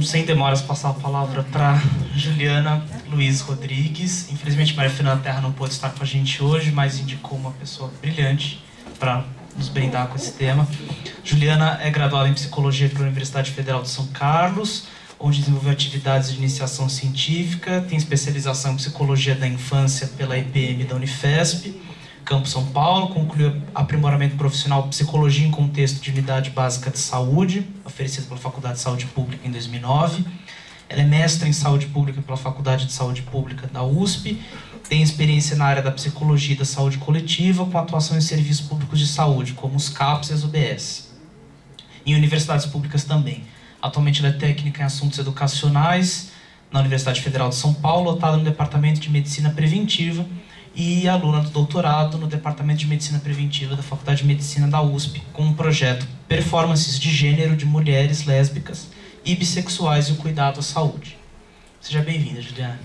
sem demoras, passar a palavra para Juliana Luiz Rodrigues. Infelizmente, Maria Fernanda Terra não pôde estar com a gente hoje, mas indicou uma pessoa brilhante para nos brindar com esse tema. Juliana é graduada em Psicologia pela Universidade Federal de São Carlos, onde desenvolveu atividades de iniciação científica, tem especialização em Psicologia da Infância pela IPM da Unifesp, Campo São Paulo, concluiu aprimoramento profissional Psicologia em Contexto de Unidade Básica de Saúde, oferecido pela Faculdade de Saúde Pública em 2009. Ela é mestra em Saúde Pública pela Faculdade de Saúde Pública da USP, tem experiência na área da Psicologia e da Saúde Coletiva, com atuação em serviços públicos de saúde, como os CAPs e as UBS. Em universidades públicas também. Atualmente ela é técnica em assuntos educacionais na Universidade Federal de São Paulo, lotada no Departamento de Medicina Preventiva, e aluna do doutorado no Departamento de Medicina Preventiva da Faculdade de Medicina da USP, com o projeto Performances de Gênero de Mulheres Lésbicas e Bissexuais e o Cuidado à Saúde. Seja bem-vinda, Juliana.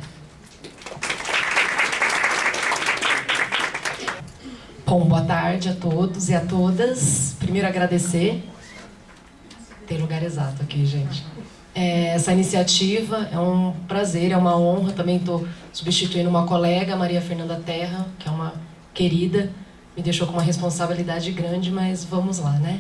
Bom, boa tarde a todos e a todas. Primeiro agradecer. Tem lugar exato aqui, gente. Essa iniciativa é um prazer, é uma honra. Também estou substituindo uma colega, Maria Fernanda Terra, que é uma querida, me deixou com uma responsabilidade grande, mas vamos lá, né?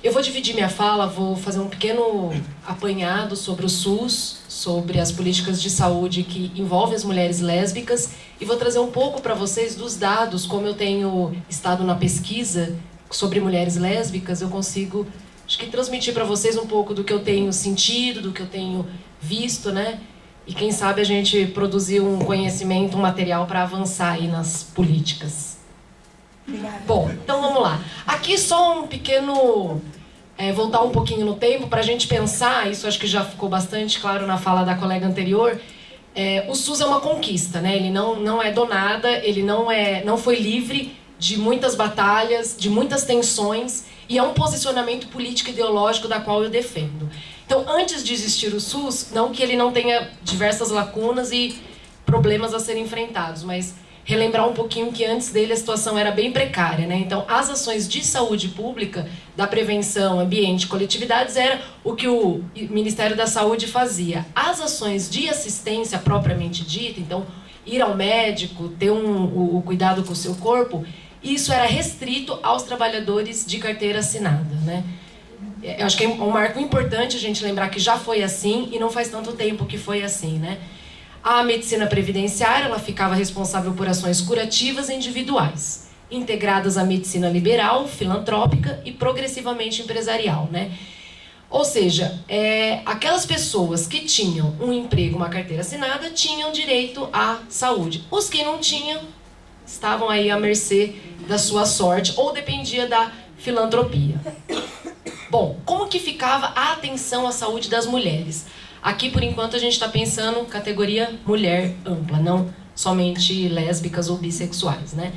Eu vou dividir minha fala, vou fazer um pequeno apanhado sobre o SUS, sobre as políticas de saúde que envolvem as mulheres lésbicas, e vou trazer um pouco para vocês dos dados. Como eu tenho estado na pesquisa sobre mulheres lésbicas, eu consigo, acho que, transmitir para vocês um pouco do que eu tenho sentido, do que eu tenho visto, né? E quem sabe a gente produzir um conhecimento, um material para avançar aí nas políticas. Obrigada. Bom, então vamos lá. Aqui só um pequeno... voltar um pouquinho no tempo para a gente pensar, isso acho que já ficou bastante claro na fala da colega anterior. O SUS é uma conquista, né? Ele não é do nada, ele não foi livre de muitas batalhas, de muitas tensões, e é um posicionamento político e ideológico da qual eu defendo. Então, antes de existir o SUS, não que ele não tenha diversas lacunas e problemas a serem enfrentados, mas relembrar um pouquinho que antes dele a situação era bem precária, né? Então, as ações de saúde pública, da prevenção, ambiente, coletividades, era o que o Ministério da Saúde fazia. As ações de assistência propriamente dita, então, ir ao médico, ter o cuidado com o seu corpo, isso era restrito aos trabalhadores de carteira assinada, né? Eu acho que é um marco importante a gente lembrar que já foi assim e não faz tanto tempo que foi assim, né? A medicina previdenciária, ela ficava responsável por ações curativas individuais, integradas à medicina liberal, filantrópica e progressivamente empresarial, né? Ou seja, aquelas pessoas que tinham um emprego, uma carteira assinada, tinham direito à saúde. Os que não tinham, estavam aí à mercê da sua sorte ou dependia da filantropia. Bom, como que ficava a atenção à saúde das mulheres? Aqui, por enquanto, a gente está pensando categoria mulher ampla, não somente lésbicas ou bissexuais, né?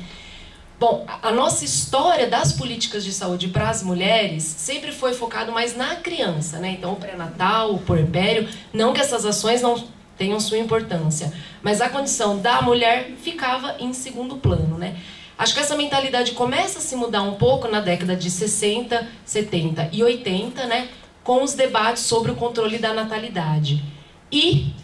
Bom, a nossa história das políticas de saúde para as mulheres sempre foi focado mais na criança, né? Então, o pré-natal, o puerpério, não que essas ações não tenham sua importância, mas a condição da mulher ficava em segundo plano, né? Acho que essa mentalidade começa a se mudar um pouco na década de 60, 70 e 80, né? Com os debates sobre o controle da natalidade. E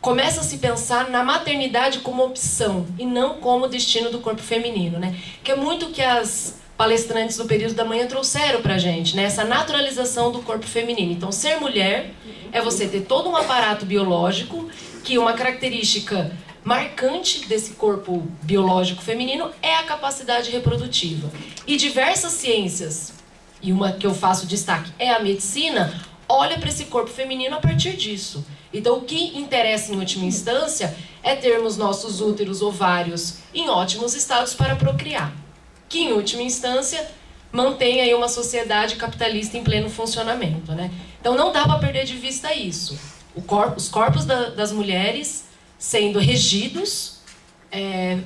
começa a se pensar na maternidade como opção e não como destino do corpo feminino, né? Que é muito que as palestrantes do período da manhã trouxeram pra gente, né? Essa naturalização do corpo feminino. Então, ser mulher é você ter todo um aparato biológico, que uma característica marcante desse corpo biológico feminino é a capacidade reprodutiva. E diversas ciências, e uma que eu faço destaque é a medicina, olha para esse corpo feminino a partir disso. Então, o que interessa em última instância é termos nossos úteros, ovários em ótimos estados para procriar, que em última instância mantém aí uma sociedade capitalista em pleno funcionamento, né? Então, não dá para perder de vista isso. Os corpos das mulheres sendo regidos,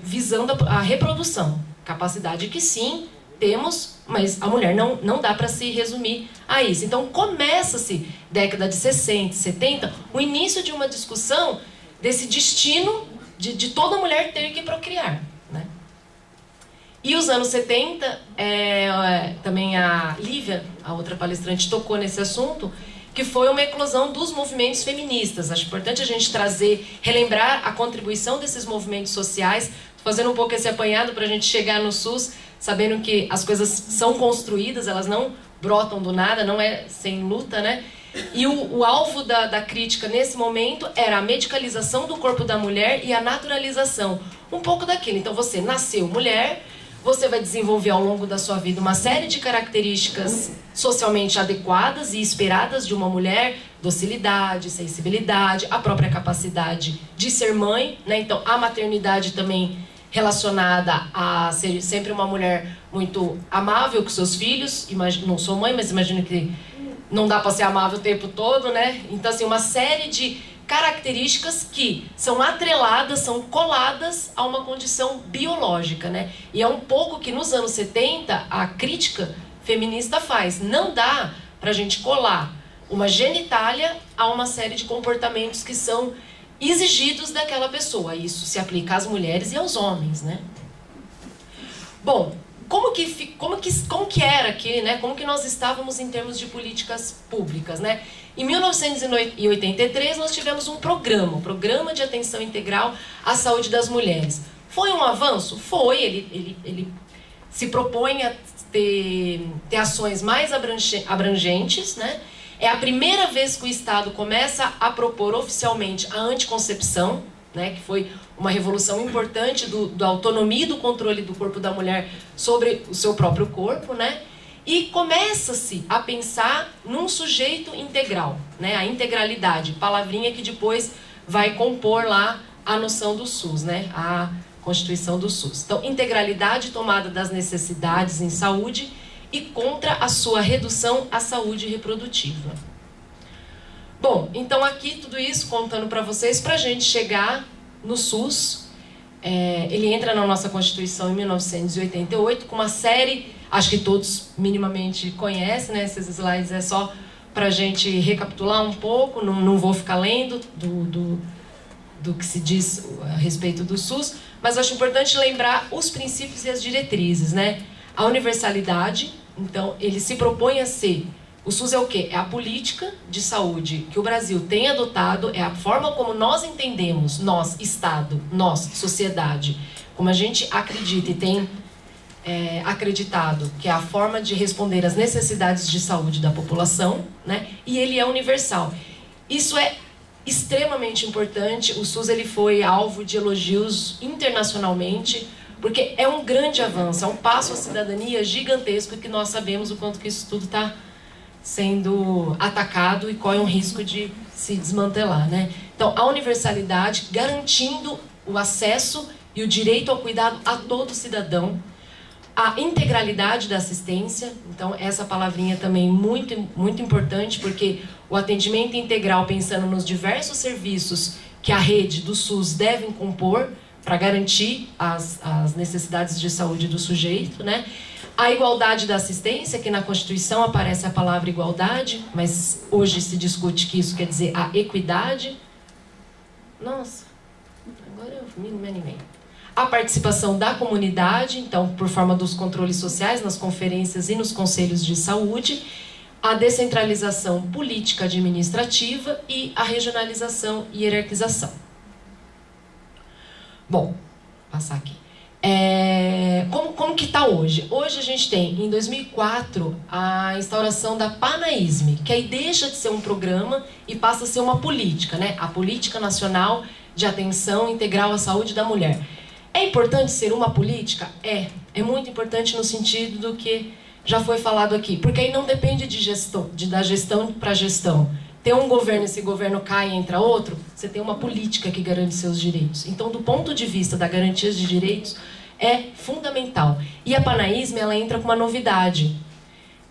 visando a reprodução, capacidade que sim temos, mas a mulher não dá para se resumir a isso. Então começa-se, década de 60, 70, o início de uma discussão desse destino de toda mulher ter que procriar, né? E os anos 70, também a Lívia, a outra palestrante, tocou nesse assunto, que foi uma eclosão dos movimentos feministas. Acho importante a gente relembrar a contribuição desses movimentos sociais, fazendo um pouco esse apanhado para a gente chegar no SUS, sabendo que as coisas são construídas, elas não brotam do nada, não é sem luta, né? E o alvo da crítica nesse momento era a medicalização do corpo da mulher e a naturalização. Um pouco daquilo. Então você nasceu mulher, você vai desenvolver ao longo da sua vida uma série de características socialmente adequadas e esperadas de uma mulher, docilidade, sensibilidade, a própria capacidade de ser mãe, né? Então a maternidade também relacionada a ser sempre uma mulher muito amável com seus filhos. Não sou mãe, mas imagino que não dá para ser amável o tempo todo, né? Então, assim, uma série de características que são atreladas, são coladas a uma condição biológica, né? E é um pouco que nos anos 70 a crítica feminista faz. Não dá pra gente colar uma genitália a uma série de comportamentos que são exigidos daquela pessoa. Isso se aplica às mulheres e aos homens, né? Bom, como que era aqui, né? Como que nós estávamos em termos de políticas públicas, né? Em 1983 nós tivemos um programa de atenção integral à saúde das mulheres. Foi um avanço? Foi. Ele se propõe a ter ações mais abrangentes, né? É a primeira vez que o Estado começa a propor oficialmente a anticoncepção, né, que foi uma revolução importante da autonomia e do controle do corpo da mulher sobre o seu próprio corpo, né? E começa-se a pensar num sujeito integral, né? A integralidade, palavrinha que depois vai compor lá a noção do SUS, né? A Constituição do SUS. Então, integralidade tomada das necessidades em saúde e contra a sua redução à saúde reprodutiva. Bom, então aqui tudo isso contando para vocês, para a gente chegar no SUS. Ele entra na nossa Constituição em 1988 com uma série, acho que todos minimamente conhecem, né? Esses slides é só para a gente recapitular um pouco, não vou ficar lendo do que se diz a respeito do SUS, mas acho importante lembrar os princípios e as diretrizes, né? A universalidade, então ele se propõe a ser. O SUS é o quê? É a política de saúde que o Brasil tem adotado, é a forma como nós entendemos, nós, Estado, nós, sociedade, como a gente acredita e tem acreditado que é a forma de responder às necessidades de saúde da população, né? E ele é universal. Isso é extremamente importante. O SUS ele foi alvo de elogios internacionalmente, porque é um grande avanço, é um passo à cidadania gigantesco que nós sabemos o quanto que isso tudo está sendo atacado e corre um risco de se desmantelar, né? Então, a universalidade garantindo o acesso e o direito ao cuidado a todo cidadão, a integralidade da assistência, então essa palavrinha também muito, muito importante, porque o atendimento integral, pensando nos diversos serviços que a rede do SUS devem compor para garantir as necessidades de saúde do sujeito, né? A igualdade da assistência, que na Constituição aparece a palavra igualdade, mas hoje se discute que isso quer dizer a equidade. Nossa, agora eu me animei. A participação da comunidade, então, por forma dos controles sociais, nas conferências e nos conselhos de saúde, a descentralização política administrativa e a regionalização e hierarquização. Bom, passar aqui. Como que está hoje? Hoje a gente tem, em 2004, a instauração da PANAISM, que aí deixa de ser um programa e passa a ser uma política, né? A Política Nacional de Atenção Integral à Saúde da Mulher. É importante ser uma política? É muito importante no sentido do que já foi falado aqui, porque aí não depende de gestão, da gestão para gestão. Tem um governo, esse governo cai e entra outro, você tem uma política que garante seus direitos. Então, do ponto de vista da garantia de direitos, é fundamental. E a PANAISM, ela entra com uma novidade.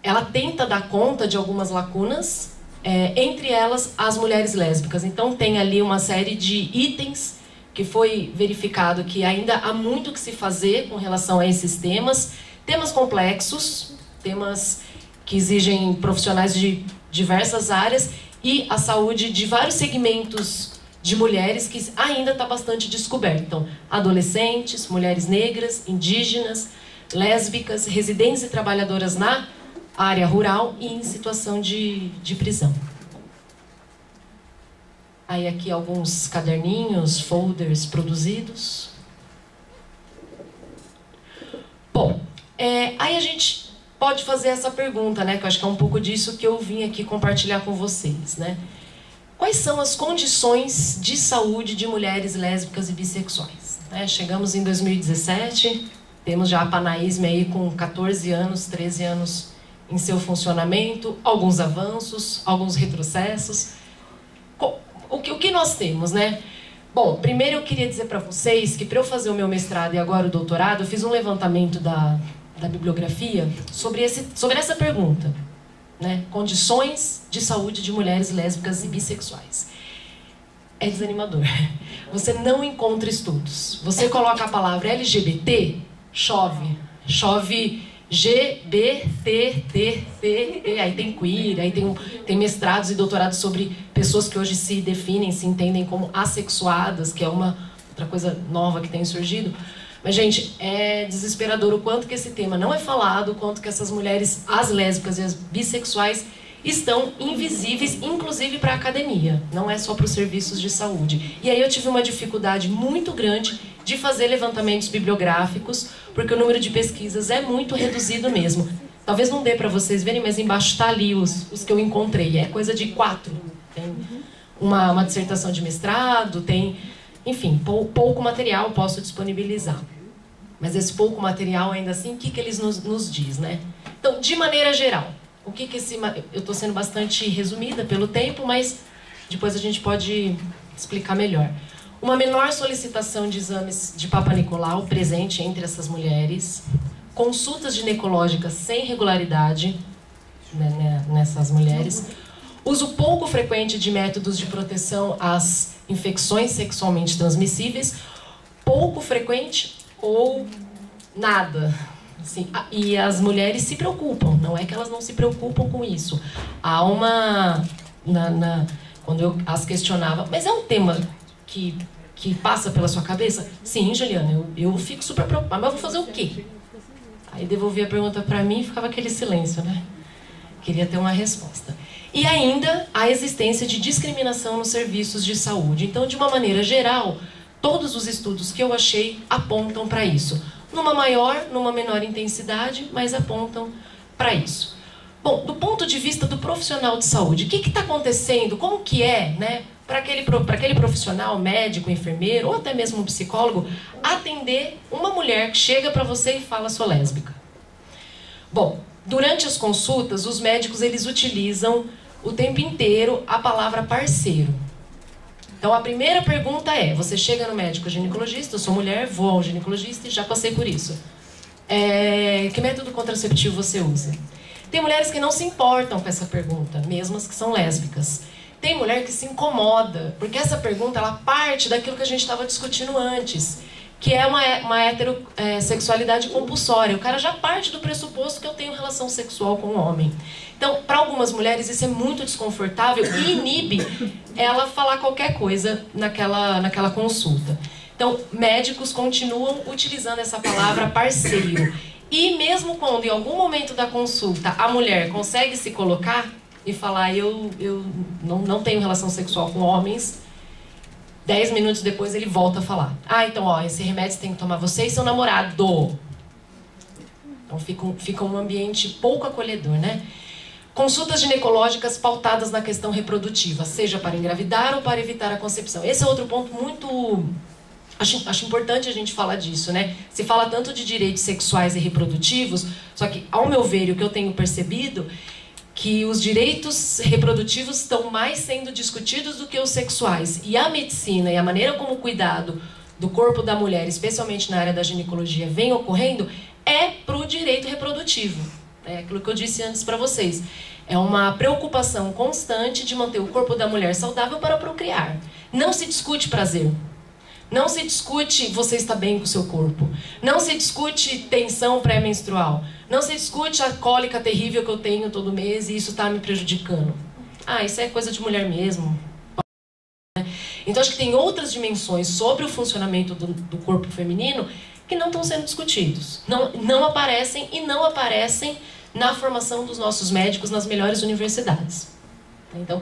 Ela tenta dar conta de algumas lacunas, entre elas as mulheres lésbicas. Então, tem ali uma série de itens que foi verificado que ainda há muito que se fazer com relação a esses temas. Temas complexos, temas que exigem profissionais de diversas áreas, e a saúde de vários segmentos de mulheres que ainda está bastante descoberto. Então, adolescentes, mulheres negras, indígenas, lésbicas, residentes e trabalhadoras na área rural e em situação de prisão. Aí aqui alguns caderninhos, folders produzidos. Bom, aí a gente pode fazer essa pergunta, né? Que eu acho que é um pouco disso que eu vim aqui compartilhar com vocês, né? Quais são as condições de saúde de mulheres lésbicas e bissexuais? Chegamos em 2017, temos já a Panaísme aí com 14 anos, 13 anos em seu funcionamento, alguns avanços, alguns retrocessos. O que nós temos, né? Bom, primeiro eu queria dizer para vocês que para eu fazer o meu mestrado e agora o doutorado, eu fiz um levantamento da bibliografia sobre essa pergunta, né? Condições de saúde de mulheres lésbicas e bissexuais. É desanimador. Você não encontra estudos. Você coloca a palavra LGBT, chove G, B, T, aí tem queer, aí tem mestrados e doutorados sobre pessoas que hoje se definem, se entendem como assexuadas, que é uma outra coisa nova que tem surgido. Mas, gente, é desesperador o quanto que esse tema não é falado, o quanto que essas mulheres, as lésbicas e as bissexuais, estão invisíveis, inclusive para a academia, não é só para os serviços de saúde. E aí eu tive uma dificuldade muito grande de fazer levantamentos bibliográficos, porque o número de pesquisas é muito reduzido mesmo. Talvez não dê para vocês verem, mas embaixo está ali os que eu encontrei. É coisa de 4. Tem uma dissertação de mestrado, tem, enfim, pouco material posso disponibilizar. Mas esse pouco material, ainda assim, o que eles nos diz, né? Então, de maneira geral, o que eu estou sendo bastante resumida pelo tempo, mas depois a gente pode explicar melhor. Uma menor solicitação de exames de Papa Nicolau presente entre essas mulheres, consultas ginecológicas sem regularidade, né, nessas mulheres, uso pouco frequente de métodos de proteção às infecções sexualmente transmissíveis, pouco frequente ou nada. Assim, e as mulheres se preocupam, não é que elas não se preocupam com isso. Há uma... quando eu as questionava, mas é um tema que passa pela sua cabeça? Sim, Juliana, eu fico super preocupada, mas eu vou fazer o quê? Aí devolvia a pergunta para mim e ficava aquele silêncio, né? Queria ter uma resposta. E ainda a existência de discriminação nos serviços de saúde. Então, de uma maneira geral, todos os estudos que eu achei apontam para isso. Numa maior, numa menor intensidade, mas apontam para isso. Bom, do ponto de vista do profissional de saúde, o que está acontecendo? Como que é, né, para aquele profissional, médico, enfermeiro, ou até mesmo um psicólogo, atender uma mulher que chega para você e fala, sou lésbica? Bom, durante as consultas, os médicos eles utilizam o tempo inteiro a palavra parceiro. Então, a primeira pergunta é, você chega no médico ginecologista, eu sou mulher, vou ao ginecologista e já passei por isso. Que método contraceptivo você usa? Tem mulheres que não se importam com essa pergunta, mesmo as que são lésbicas. Tem mulher que se incomoda, porque essa pergunta ela parte daquilo que a gente estava discutindo antes, que é uma heterossexualidade compulsória. O cara já parte do pressuposto que eu tenho relação sexual com um homem. Então, para algumas mulheres isso é muito desconfortável e inibe ela falar qualquer coisa naquela consulta. Então, médicos continuam utilizando essa palavra parceiro. E mesmo quando em algum momento da consulta a mulher consegue se colocar e falar eu não tenho relação sexual com homens, 10 minutos depois ele volta a falar. Então, esse remédio você tem que tomar você e seu namorado. Então fica um ambiente pouco acolhedor, né? Consultas ginecológicas pautadas na questão reprodutiva, seja para engravidar ou para evitar a concepção. Esse é outro ponto muito... Acho importante a gente falar disso, né? Se fala tanto de direitos sexuais e reprodutivos, só que, ao meu ver, o que eu tenho percebido, que os direitos reprodutivos estão mais sendo discutidos do que os sexuais. E a medicina e a maneira como o cuidado do corpo da mulher, especialmente na área da ginecologia, vem ocorrendo, é para o direito reprodutivo. É aquilo que eu disse antes para vocês. É uma preocupação constante de manter o corpo da mulher saudável para procriar. Não se discute prazer. Não se discute você está bem com o seu corpo. Não se discute tensão pré-menstrual. Não se discute a cólica terrível que eu tenho todo mês e isso está me prejudicando. Isso é coisa de mulher mesmo. Então acho que tem outras dimensões sobre o funcionamento do corpo feminino que não estão sendo discutidos. Não aparecem e não aparecem na formação dos nossos médicos nas melhores universidades. Então,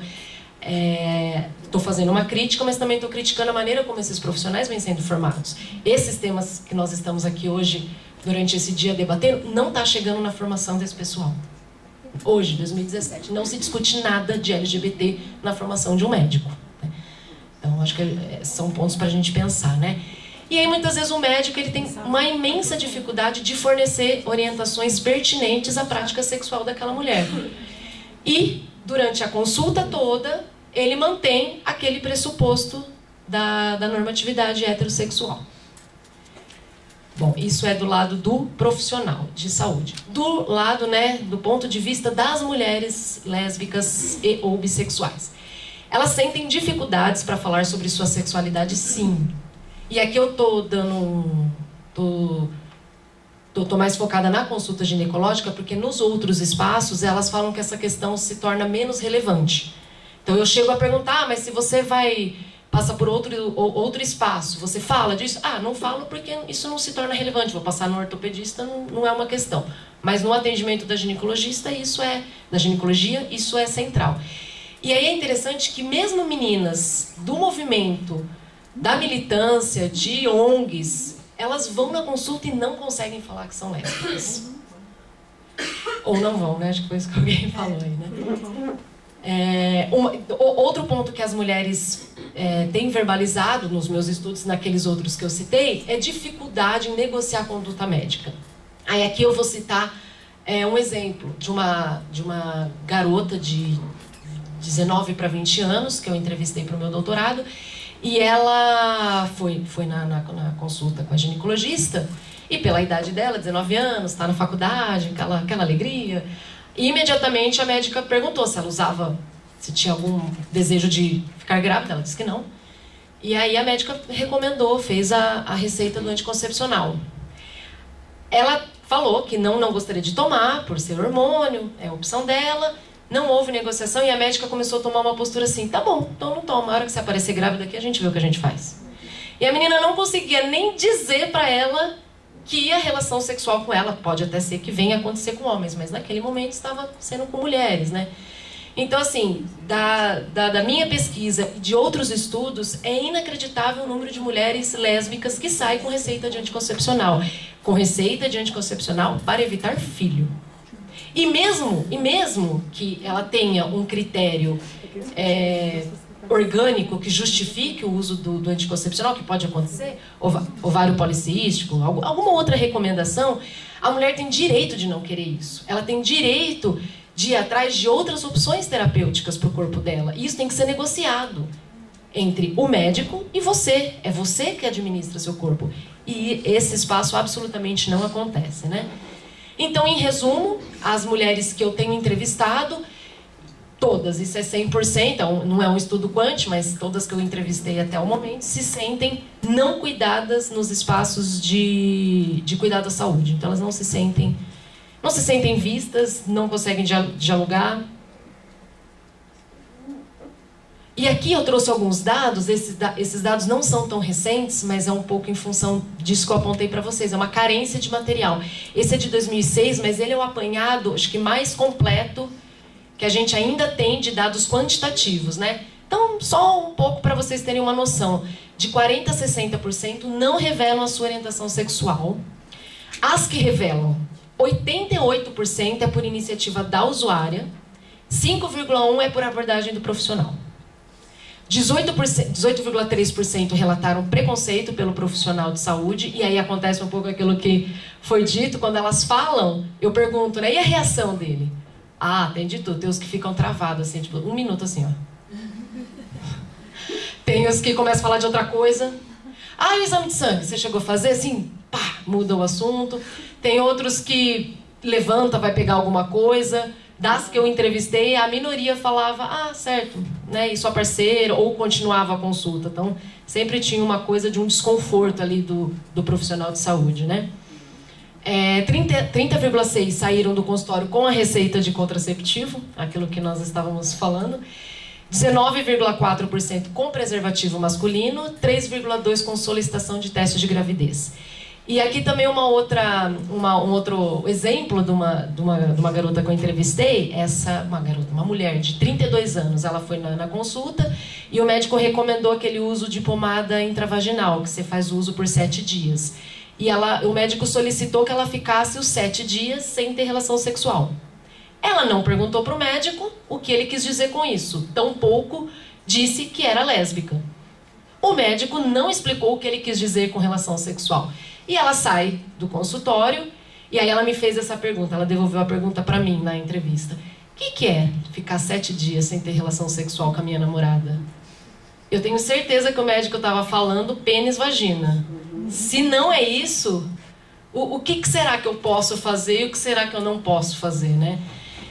Estou fazendo uma crítica, mas também estou criticando a maneira como esses profissionais vêm sendo formados. Esses temas que nós estamos aqui hoje, durante esse dia debatendo, não está chegando na formação desse pessoal. Hoje, 2017, não se discute nada de LGBT na formação de um médico. Então, acho que são pontos para a gente pensar, né? E aí, muitas vezes, o médico ele tem uma imensa dificuldade de fornecer orientações pertinentes à prática sexual daquela mulher. E, durante a consulta toda, ele mantém aquele pressuposto da normatividade heterossexual. Bom, isso é do lado do profissional de saúde. Do lado, né, do ponto de vista das mulheres lésbicas e ou bissexuais. Elas sentem dificuldades para falar sobre sua sexualidade, sim. E aqui eu tô mais focada na consulta ginecológica, porque nos outros espaços elas falam que essa questão se torna menos relevante. Então eu chego a perguntar, mas se você passa por outro espaço, você fala disso? Ah, não falo porque isso não se torna relevante. Vou passar no ortopedista, não é uma questão. Mas no atendimento da ginecologista, isso é central. E aí é interessante que mesmo meninas do movimento, da militância, de ONGs, elas vão na consulta e não conseguem falar que são lésbicas. Ou não vão, né? Acho que foi isso que alguém falou aí, né? Outro ponto que as mulheres têm verbalizado nos meus estudos, naqueles outros que eu citei, é dificuldade em negociar conduta médica. Aí aqui eu vou citar um exemplo de uma garota de 19 para 20 anos, que eu entrevistei para o meu doutorado, e ela foi na consulta com a ginecologista, e pela idade dela, 19 anos, está na faculdade, aquela alegria, e imediatamente a médica perguntou se tinha algum desejo de ficar grávida. Ela disse que não. E aí a médica recomendou, fez a receita do anticoncepcional. Ela falou que não gostaria de tomar, por ser hormônio, é a opção dela. Não houve negociação e a médica começou a tomar uma postura assim: tá bom, então não toma, a hora que você aparecer grávida aqui a gente vê o que a gente faz. E a menina não conseguia nem dizer pra ela que a relação sexual com ela pode até ser que venha acontecer com homens, mas naquele momento estava sendo com mulheres, né? Então, assim, da minha pesquisa e de outros estudos, é inacreditável o número de mulheres lésbicas que saem com receita de anticoncepcional. Com receita de anticoncepcional para evitar filho. E mesmo que ela tenha um critério orgânico que justifique o uso do anticoncepcional, que pode acontecer, ovário policístico, alguma outra recomendação, a mulher tem direito de não querer isso. Ela tem direito de ir atrás de outras opções terapêuticas para o corpo dela. E isso tem que ser negociado entre o médico e você. É você que administra seu corpo. E esse espaço absolutamente não acontece, né? Então, em resumo, as mulheres que eu tenho entrevistado, todas, isso é 100%, não é um estudo quant, mas todas que eu entrevistei até o momento, se sentem não cuidadas nos espaços de cuidado à saúde. Então, elas não se sentem vistas, não conseguem dialogar. E aqui eu trouxe alguns dados, esses dados não são tão recentes, mas é um pouco em função disso que eu apontei para vocês, é uma carência de material. Esse é de 2006, mas ele é o apanhado, acho que mais completo, que a gente ainda tem de dados quantitativos, né? Então, só um pouco para vocês terem uma noção. De 40% a 60% não revelam a sua orientação sexual. As que revelam, 88% é por iniciativa da usuária, 5,1% é por abordagem do profissional. 18,3% relataram preconceito pelo profissional de saúde, e aí acontece um pouco aquilo que foi dito, quando elas falam, eu pergunto, né, e a reação dele? Ah, tem de tudo, tem os que ficam travados, assim, tipo, 1 minuto assim, ó. Tem os que começam a falar de outra coisa. Ah, e o exame de sangue, você chegou a fazer? Assim, pá, muda o assunto. Tem outros que levanta, vai pegar alguma coisa. Das que eu entrevistei, a minoria falava, ah, certo, né, e sua parceira, ou continuava a consulta. Então, sempre tinha uma coisa de um desconforto ali do profissional de saúde, né? 30,6% saíram do consultório com a receita de contraceptivo, aquilo que nós estávamos falando. 19,4% com preservativo masculino, 3,2% com solicitação de teste de gravidez. E aqui também um outro exemplo de uma garota que eu entrevistei, uma mulher de 32 anos, ela foi na consulta e o médico recomendou aquele uso de pomada intravaginal, que você faz uso por 7 dias. E o médico solicitou que ela ficasse os 7 dias sem ter relação sexual. Ela não perguntou para o médico o que ele quis dizer com isso, tampouco disse que era lésbica. O médico não explicou o que ele quis dizer com relação sexual. E ela sai do consultório, e aí ela me fez essa pergunta, ela devolveu a pergunta para mim na entrevista. O que é ficar 7 dias sem ter relação sexual com a minha namorada? Eu tenho certeza que o médico estava falando pênis-vagina. Se não é isso, o que será que eu posso fazer e o que será que eu não posso fazer, né?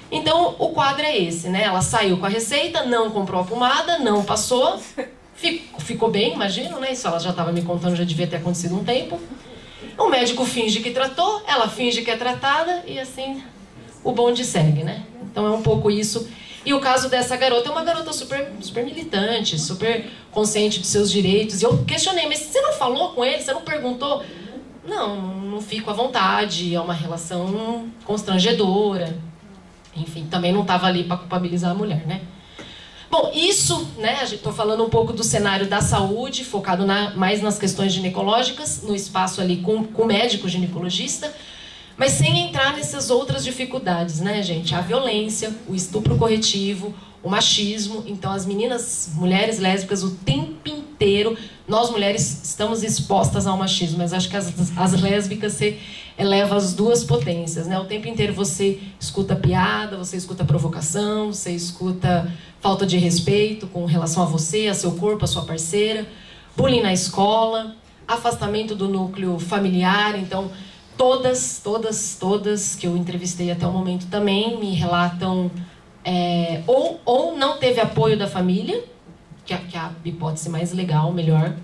Então, o quadro é esse, né? Ela saiu com a receita, não comprou a pomada, não passou, ficou bem, imagino, né? Isso ela já estava me contando, já devia ter acontecido um tempo. O médico finge que tratou, ela finge que é tratada e assim o bonde segue, né? Então é um pouco isso. E o caso dessa garota é uma garota super militante, super consciente dos seus direitos. E eu questionei, mas você não falou com ele? Você não perguntou? Não fico à vontade, é uma relação constrangedora. Enfim, também não estava ali para culpabilizar a mulher, né? Bom, isso, né, estou falando um pouco do cenário da saúde, focado mais nas questões ginecológicas, no espaço ali com o médico ginecologista, mas sem entrar nessas outras dificuldades, né, gente? A violência, o estupro corretivo, o machismo. Então, as mulheres lésbicas, o tempo inteiro, nós mulheres estamos expostas ao machismo, mas acho que as lésbicas você eleva as duas potências, né? O tempo inteiro você escuta piada, você escuta provocação, você escuta falta de respeito com relação a você, a seu corpo, a sua parceira, bullying na escola, afastamento do núcleo familiar. Então, todas que eu entrevistei até o momento também me relatam ou não teve apoio da família, que é a hipótese mais legal, melhor,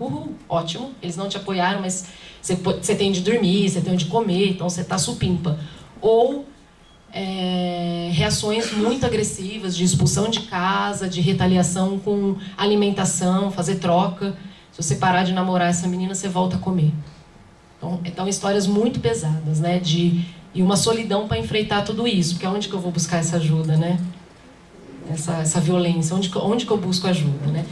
ótimo, eles não te apoiaram, mas você tem de dormir, você tem onde comer, então você tá supimpa. Ou reações muito agressivas de expulsão de casa, de retaliação com alimentação, fazer troca. Se você parar de namorar essa menina, você volta a comer. Então histórias muito pesadas, né? E uma solidão para enfrentar tudo isso, porque onde que eu vou buscar essa ajuda, né? Essa violência, onde que eu busco ajuda, né?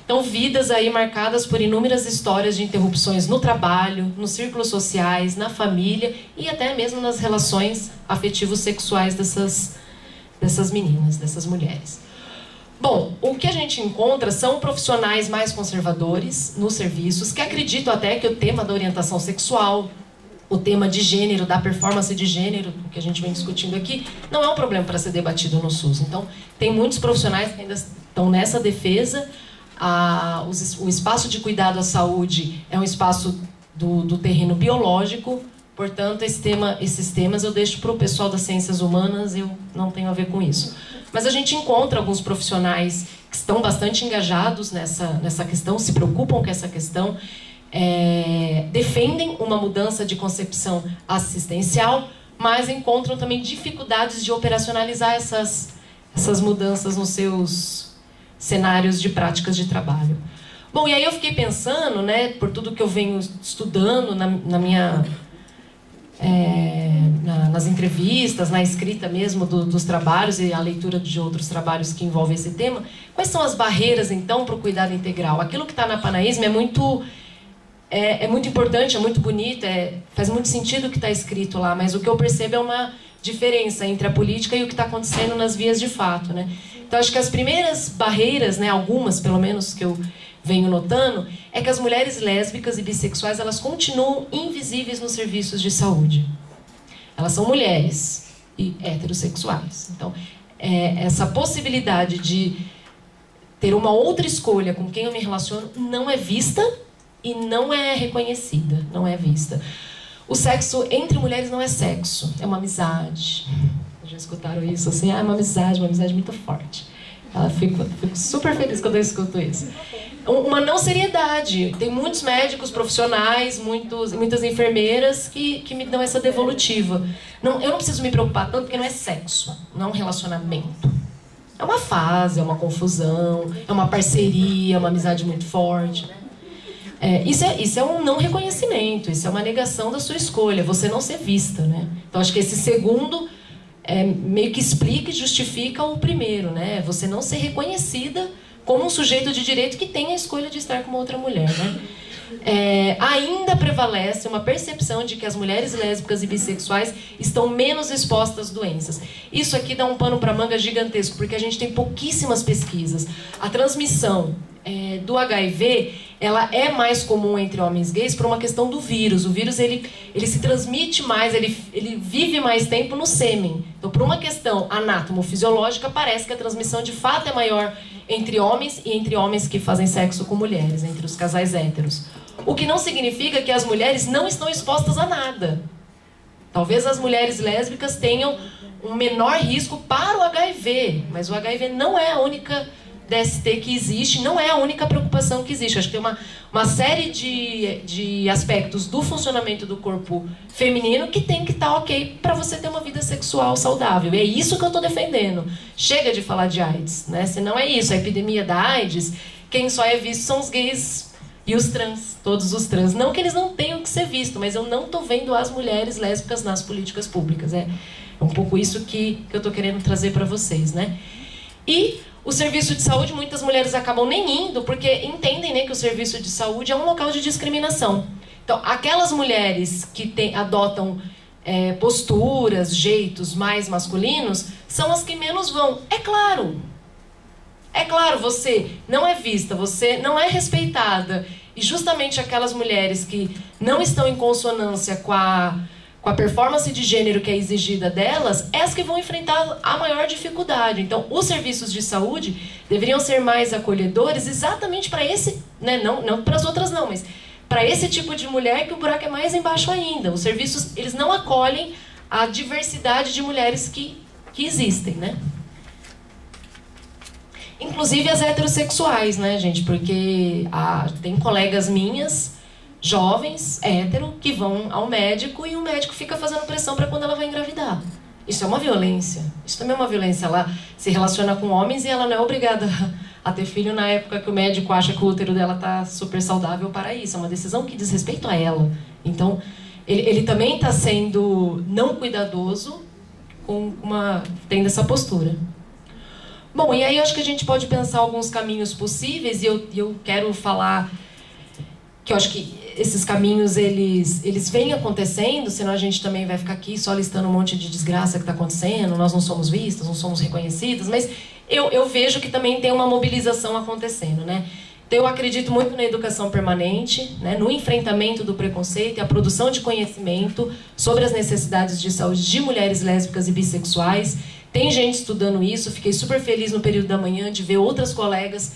Então, vidas aí marcadas por inúmeras histórias de interrupções no trabalho, nos círculos sociais, na família e até mesmo nas relações afetivos sexuais dessas meninas, dessas mulheres. Bom, o que a gente encontra são profissionais mais conservadores nos serviços, que acreditam até que o tema da orientação sexual, o tema de gênero, da performance de gênero, que a gente vem discutindo aqui, não é um problema para ser debatido no SUS. Então, tem muitos profissionais que ainda estão nessa defesa. O espaço de cuidado à saúde é um espaço do terreno biológico, portanto, esses temas eu deixo para o pessoal das ciências humanas, eu não tenho a ver com isso. Mas a gente encontra alguns profissionais que estão bastante engajados nessa questão, se preocupam com essa questão, defendem uma mudança de concepção assistencial, mas encontram também dificuldades de operacionalizar essas mudanças nos seus cenários de práticas de trabalho. Bom, e aí eu fiquei pensando, né, por tudo que eu venho estudando nas entrevistas, na escrita mesmo dos trabalhos e a leitura de outros trabalhos que envolvem esse tema, quais são as barreiras, então, para o cuidado integral? Aquilo que está na Panaísme é muito importante, é muito bonito, faz muito sentido o que está escrito lá, mas o que eu percebo é uma diferença entre a política e o que está acontecendo nas vias de fato, né? Então, acho que as primeiras barreiras, né, algumas, pelo menos, que eu venho notando, é que as mulheres lésbicas e bissexuais, elas continuam invisíveis nos serviços de saúde. Elas são mulheres e heterossexuais. Então, essa possibilidade de ter uma outra escolha com quem eu me relaciono não é vista e não é reconhecida, não é vista. O sexo entre mulheres não é sexo, é uma amizade. Já escutaram isso? Assim, é uma amizade muito forte. Fico super feliz quando eu escuto isso. Uma não seriedade. Tem muitos médicos profissionais, muitas enfermeiras que me dão essa devolutiva. Eu não preciso me preocupar tanto porque não é sexo, não é um relacionamento. É uma fase, é uma confusão, é uma parceria, é uma amizade muito forte, né? Isso é um não reconhecimento, isso é uma negação da sua escolha, você não ser vista, né? Então acho que esse segundo meio que explica e justifica o primeiro, né? Você não ser reconhecida como um sujeito de direito que tem a escolha de estar com uma outra mulher, né? Ainda prevalece uma percepção de que as mulheres lésbicas e bissexuais estão menos expostas a doenças. Isso aqui dá um pano para manga gigantesco, porque a gente tem pouquíssimas pesquisas. A transmissão do HIV, ela é mais comum entre homens gays por uma questão do vírus. O vírus ele se transmite mais, ele vive mais tempo no sêmen. Então, por uma questão anátomo-fisiológica, parece que a transmissão de fato é maior entre homens e entre homens que fazem sexo com mulheres, entre os casais héteros. O que não significa que as mulheres não estão expostas a nada. Talvez as mulheres lésbicas tenham um menor risco para o HIV, mas o HIV não é a única DST que existe, não é a única preocupação que existe. Acho que tem uma série de aspectos do funcionamento do corpo feminino que tem que estar ok para você ter uma vida sexual saudável. E é isso que eu estou defendendo. Chega de falar de AIDS, né? Se não é isso, a epidemia da AIDS, quem só é visto são os gays e os trans, todos os trans. Não que eles não tenham que ser vistos, mas eu não estou vendo as mulheres lésbicas nas políticas públicas. É um pouco isso que eu estou querendo trazer para vocês, né? E o serviço de saúde, muitas mulheres acabam nem indo, porque entendem, né, que o serviço de saúde é um local de discriminação. Então, aquelas mulheres que adotam posturas, jeitos mais masculinos, são as que menos vão. É claro, você não é vista, você não é respeitada. E justamente aquelas mulheres que não estão em consonância com a performance de gênero que é exigida delas, é as que vão enfrentar a maior dificuldade. Então, os serviços de saúde deveriam ser mais acolhedores exatamente para esse, né, não para as outras não, mas para esse tipo de mulher que o buraco é mais embaixo ainda. Os serviços, eles não acolhem a diversidade de mulheres que existem, né? Inclusive as heterossexuais, né, gente? Porque tem colegas minhas jovens, hétero, que vão ao médico e o médico fica fazendo pressão para quando ela vai engravidar. Isso é uma violência. Isso também é uma violência. Ela se relaciona com homens e ela não é obrigada a ter filho na época que o médico acha que o útero dela está super saudável para isso. É uma decisão que diz respeito a ela. Então, ele também está sendo não cuidadoso, tendo essa postura. Bom, e aí eu acho que a gente pode pensar alguns caminhos possíveis e eu quero falar que eu acho que esses caminhos, eles vêm acontecendo, senão a gente também vai ficar aqui só listando um monte de desgraça que está acontecendo, nós não somos vistas, não somos reconhecidas, mas eu vejo que também tem uma mobilização acontecendo, né? Então eu acredito muito na educação permanente, né? No enfrentamento do preconceito e a produção de conhecimento sobre as necessidades de saúde de mulheres lésbicas e bissexuais. Tem gente estudando isso, fiquei super feliz no período da manhã de ver outras colegas.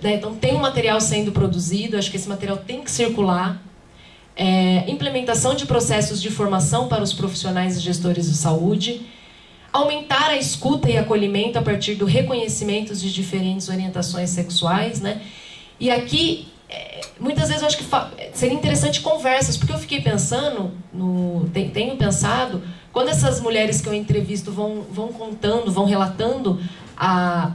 Então tem um material sendo produzido, acho que esse material tem que circular. Implementação de processos de formação para os profissionais e gestores de saúde. Aumentar a escuta e acolhimento a partir do reconhecimento de diferentes orientações sexuais, né? E aqui, muitas vezes eu acho que seria interessante conversas, porque eu fiquei pensando, tenho pensado, quando essas mulheres que eu entrevisto vão contando, vão relatando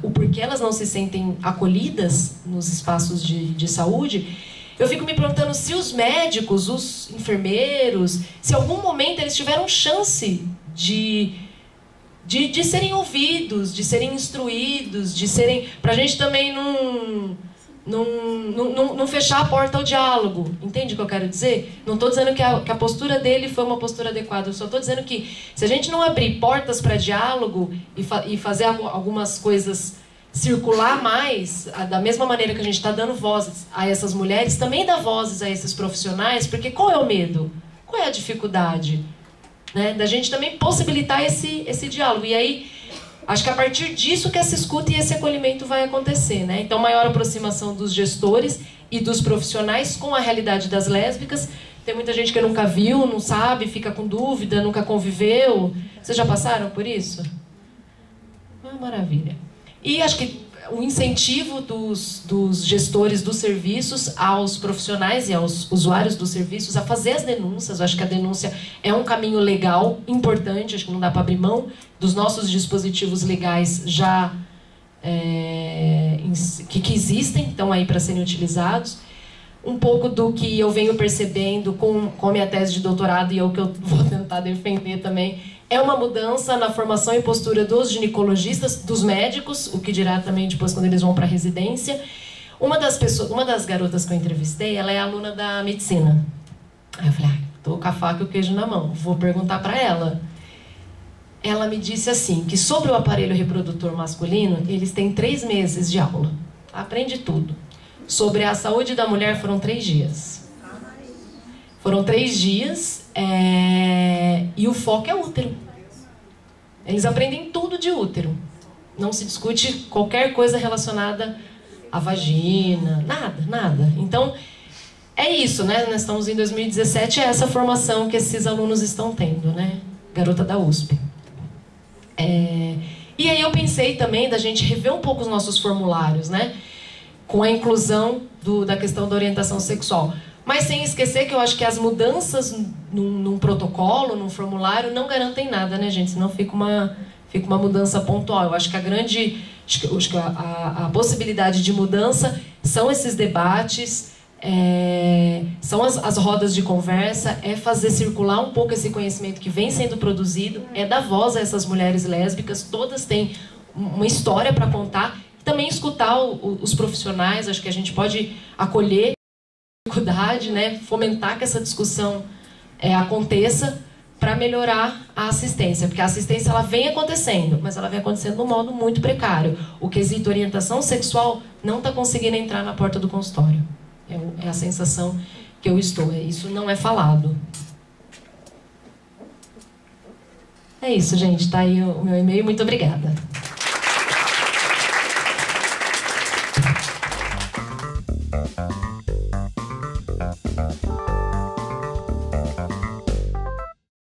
o porquê elas não se sentem acolhidas nos espaços de saúde, eu fico me perguntando se os médicos, os enfermeiros, se em algum momento eles tiveram chance de serem ouvidos, de serem instruídos, pra gente também não fechar a porta ao diálogo. Entende o que eu quero dizer? Não estou dizendo que a postura dele foi uma postura adequada, eu só estou dizendo que se a gente não abrir portas para diálogo e fazer algumas coisas circular mais, da mesma maneira que a gente está dando vozes a essas mulheres, também dá vozes a esses profissionais, porque qual é o medo? Qual é a dificuldade? Né? Da gente também possibilitar esse diálogo. E aí, acho que a partir disso que essa escuta e esse acolhimento vai acontecer, né? Então, maior aproximação dos gestores e dos profissionais com a realidade das lésbicas. Tem muita gente que nunca viu, não sabe, fica com dúvida, nunca conviveu. Vocês já passaram por isso? Maravilha. E acho que o incentivo dos gestores dos serviços aos profissionais e aos usuários dos serviços a fazer as denúncias. Eu acho que a denúncia é um caminho legal, importante, acho que não dá para abrir mão dos nossos dispositivos legais já que existem, estão aí para serem utilizados. um pouco do que eu venho percebendo com a minha tese de doutorado, e é o que eu vou tentar defender também, é uma mudança na formação e postura dos ginecologistas, dos médicos, o que dirá também depois quando eles vão para a residência. Uma das garotas que eu entrevistei, ela é aluna da medicina. Aí eu falei, tô com a faca e o queijo na mão, vou perguntar para ela. Ela me disse assim, que sobre o aparelho reprodutor masculino, eles têm 3 meses de aula. Aprende tudo. Sobre a saúde da mulher foram 3 dias. Foram 3 dias e o foco é útero. Eles aprendem tudo de útero. Não se discute qualquer coisa relacionada à vagina, nada. Então, é isso, né? Nós estamos em 2017, é essa formação que esses alunos estão tendo, né? Garota da USP. E aí eu pensei também da gente rever um pouco os nossos formulários, né? Com a inclusão da questão da orientação sexual. Mas sem esquecer que eu acho que as mudanças num protocolo, num formulário, não garantem nada, né, gente? Senão fica uma mudança pontual. Eu acho que a possibilidade de mudança são esses debates, são as rodas de conversa, é fazer circular um pouco esse conhecimento que vem sendo produzido, é dar voz a essas mulheres lésbicas, todas têm uma história para contar. Também escutar os profissionais, acho que a gente pode acolher a dificuldade, né? Fomentar que essa discussão aconteça para melhorar a assistência, porque a assistência ela vem acontecendo, mas ela vem acontecendo de um modo muito precário. O quesito orientação sexual não está conseguindo entrar na porta do consultório. É a sensação que eu estou, isso não é falado. É isso, gente, tá aí o meu e-mail, muito obrigada.